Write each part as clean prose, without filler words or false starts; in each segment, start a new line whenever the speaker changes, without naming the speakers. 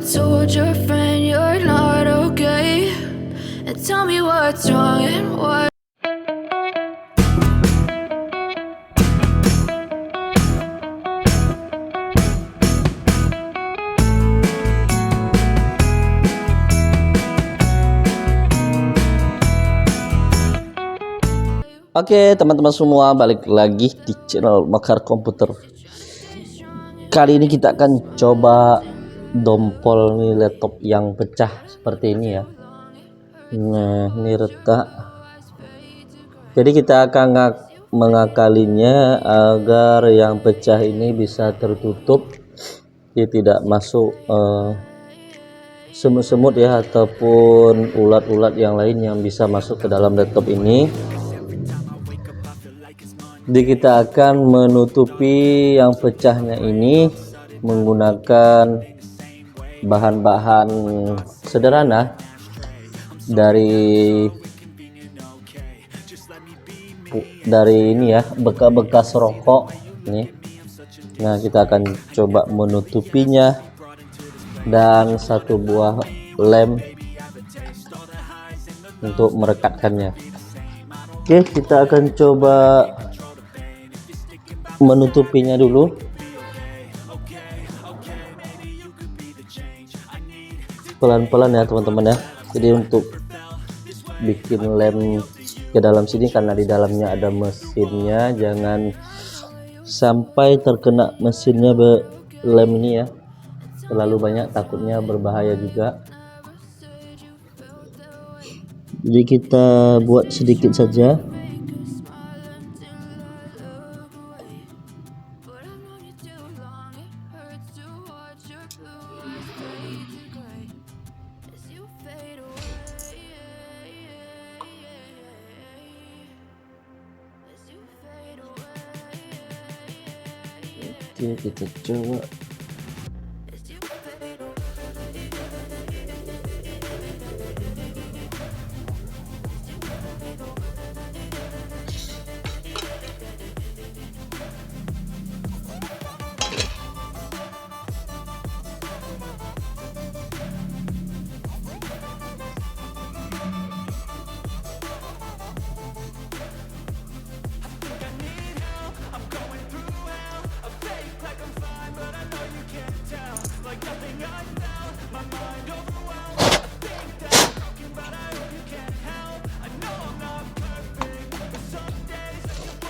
told your friend you're not okay, and tell me what's wrong and why.
Oke teman-teman semua, balik lagi di channel Makar Komputer. Kali ini kita akan coba dompol nih laptop yang pecah seperti ini ya. Nah ini retak, jadi kita akan mengakalinya agar yang pecah ini bisa tertutup, dia tidak masuk semut-semut ya ataupun ulat-ulat yang lain yang bisa masuk ke dalam laptop ini. Jadi kita akan menutupi yang pecahnya ini menggunakan bahan-bahan sederhana dari ini ya, bekas rokok nih. Nah kita akan coba menutupinya dan satu buah lem untuk merekatkannya. Oke, kita akan coba menutupinya dulu. Pelan-pelan ya teman-teman ya. Jadi untuk bikin lem ke dalam sini, karena di dalamnya ada mesinnya, jangan sampai terkena mesinnya lem ini ya, terlalu banyak takutnya berbahaya juga. Jadi kita buat sedikit saja. Oke, kita coba.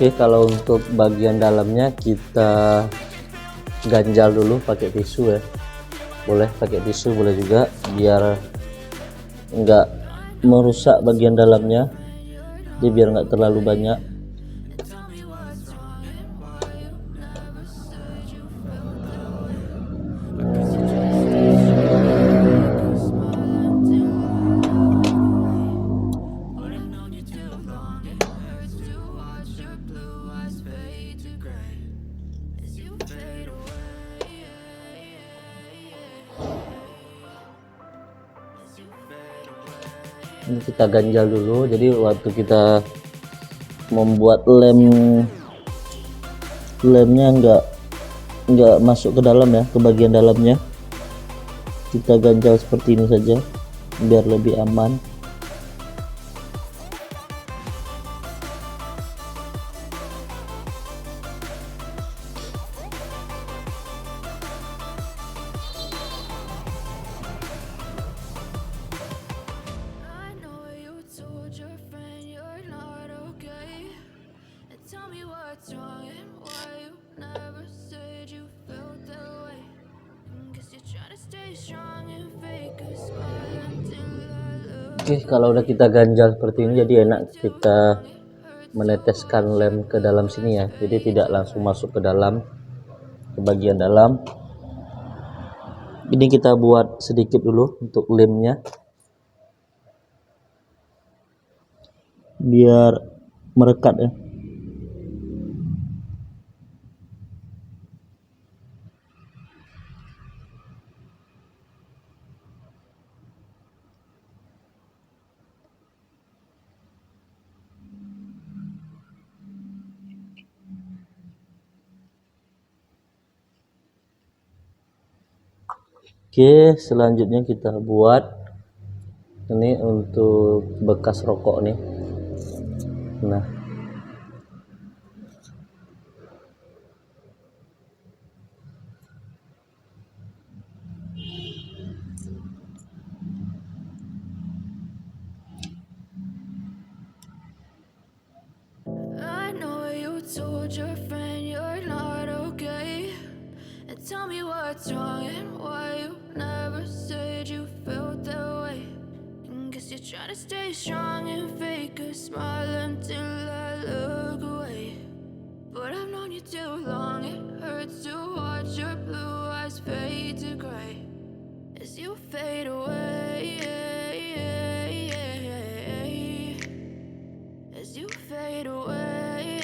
Oke, kalau untuk bagian dalamnya kita ganjal dulu pakai tisu ya. Boleh pakai tisu, boleh juga, biar enggak merusak bagian dalamnya. Jadi biar enggak terlalu banyak. Ini kita ganjal dulu, jadi waktu kita membuat lemnya enggak masuk ke dalam ya, ke bagian dalamnya. Kita ganjal seperti ini saja biar lebih aman. Oke, kalau udah kita ganjal seperti ini, jadi enak kita meneteskan lem ke dalam sini ya. Jadi tidak langsung masuk ke dalam, ke bagian dalam. Ini kita buat sedikit dulu untuk lemnya, biar merekat ya. Oke, selanjutnya kita buat ini untuk bekas rokok nih. Nah,
I know you told your friend you're not okay, and tell me what's wrong and why you never said you felt that way. And guess you're trying to stay strong and fake a smile until I look away. But I've known you too long, it hurts to watch your blue eyes fade to gray as you fade away. As you fade away.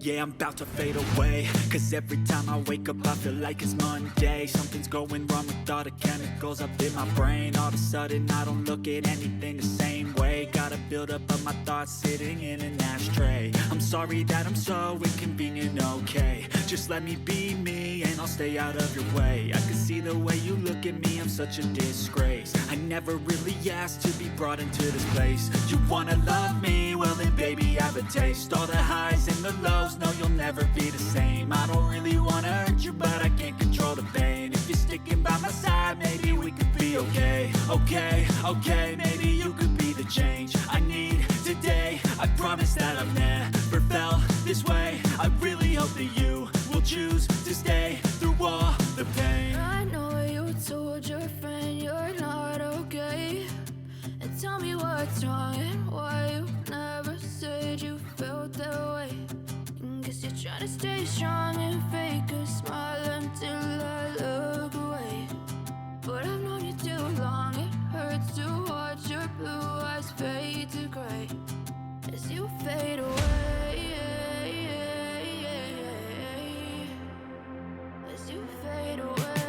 Yeah, I'm about to fade away, cause every time I wake up I feel like it's Monday. Something's going wrong with all the chemicals up in my brain. All of a sudden I don't look at anything the same way. Got a buildup of my thoughts sitting in an ashtray. I'm sorry that I'm so inconvenient, okay. Just let me be me and I'll stay out of your way. I can see the way you look at me, I'm such a disgrace. I never really asked to be brought into this place. You wanna love me? Well then baby have a taste. All the highs and the lows, no you'll never be the same. I don't really wanna hurt you but I can't control the pain. If you're sticking by my side, maybe we could be okay. Okay, maybe you could be the change I need today. I promise that I've never felt this way. I really hope that you will choose to stay through all the pain.
I know you told your friend you're not okay, and tell me what's wrong and why you never said you felt that way. And guess you're trying to stay strong and fake a smile until I look away. But I've known you too long, it hurts to watch your blue eyes fade to gray as you fade away. As you fade away.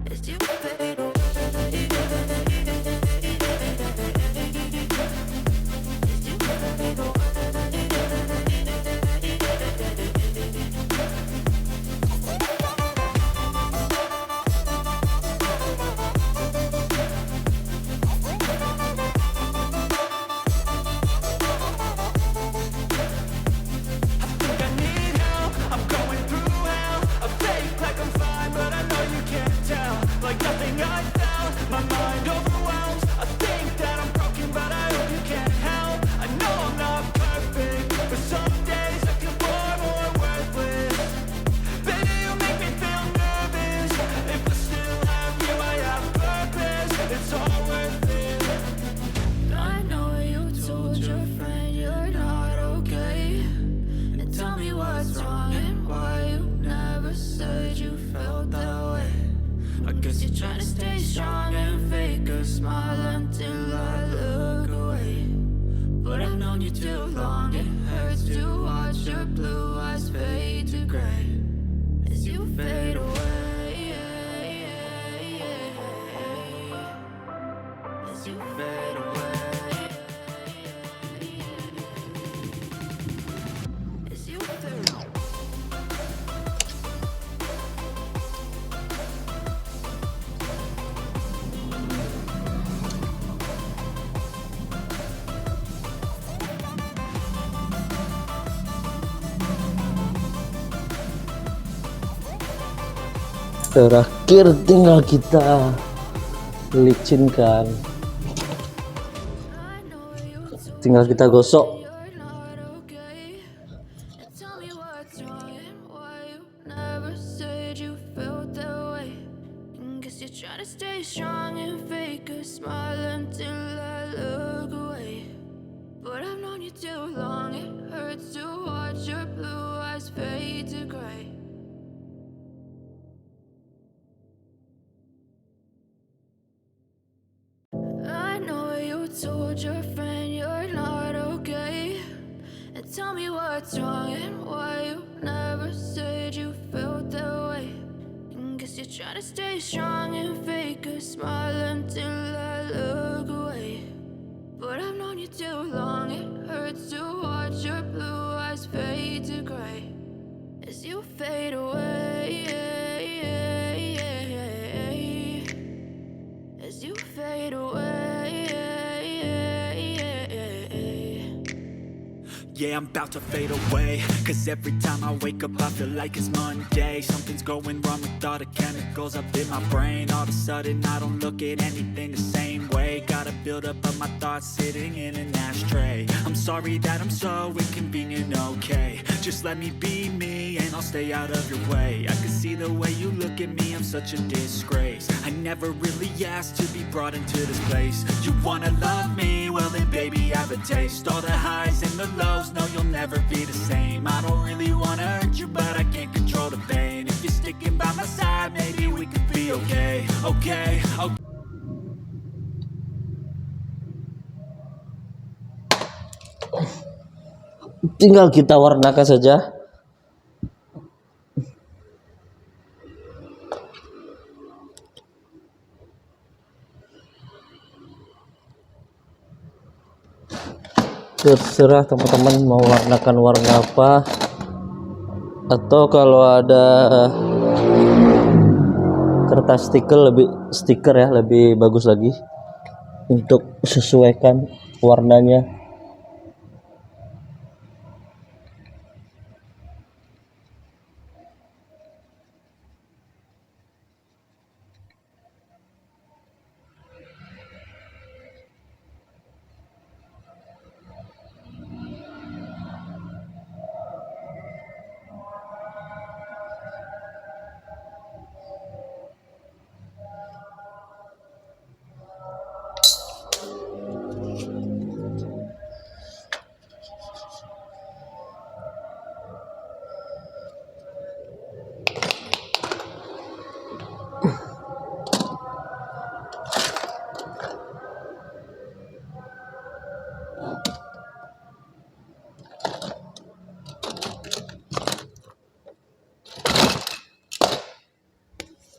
As you fade away.
terakhir tinggal kita licinkan, tinggal kita gosok.
Told your friend you're not okay, and tell me what's wrong and why you never said you felt that way. And guess you're trying to stay strong and fake a smile until I look away. But I've known you too long, it hurts to watch your blue eyes
Yeah, I'm about to fade away, cause every time I wake up I feel like it's Monday. Something's going wrong with all the chemicals up in my brain. All of a sudden I don't look at anything the same way. Gotta build up of my thoughts sitting in an ashtray. I'm sorry that I'm so inconvenient, okay. Just let me be me and I'll stay out of your way. I can see the way you look at me, I'm such a disgrace. I never really asked to be brought into this place. You wanna love me? Well then baby, have a taste. All the highs and the lows, no you'll never be the same. I don't really wanna hurt you, but I can't control the pain. If you're sticking by my side, maybe we could be okay. Okay, okay.
Tinggal kita warnakan saja. Terserah teman-teman mau warnakan warna apa, atau kalau ada kertas stiker ya lebih bagus lagi untuk sesuaikan warnanya.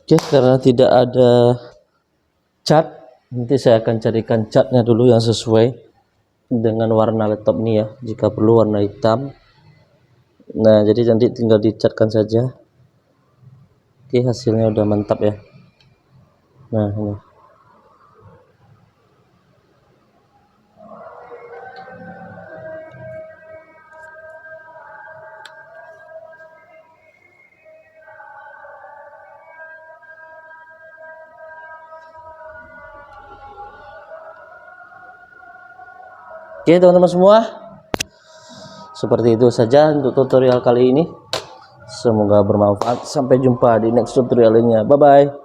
Oke, karena tidak ada cat, nanti saya akan carikan catnya dulu yang sesuai dengan warna laptop ini ya. Jika perlu warna hitam. Nah, jadi nanti tinggal dicatkan saja. Oke, hasilnya udah mantap ya. Nah, ini. Oke teman-teman semua, seperti itu saja untuk tutorial kali ini. Semoga bermanfaat. Sampai jumpa di next tutorial lainnya. Bye bye.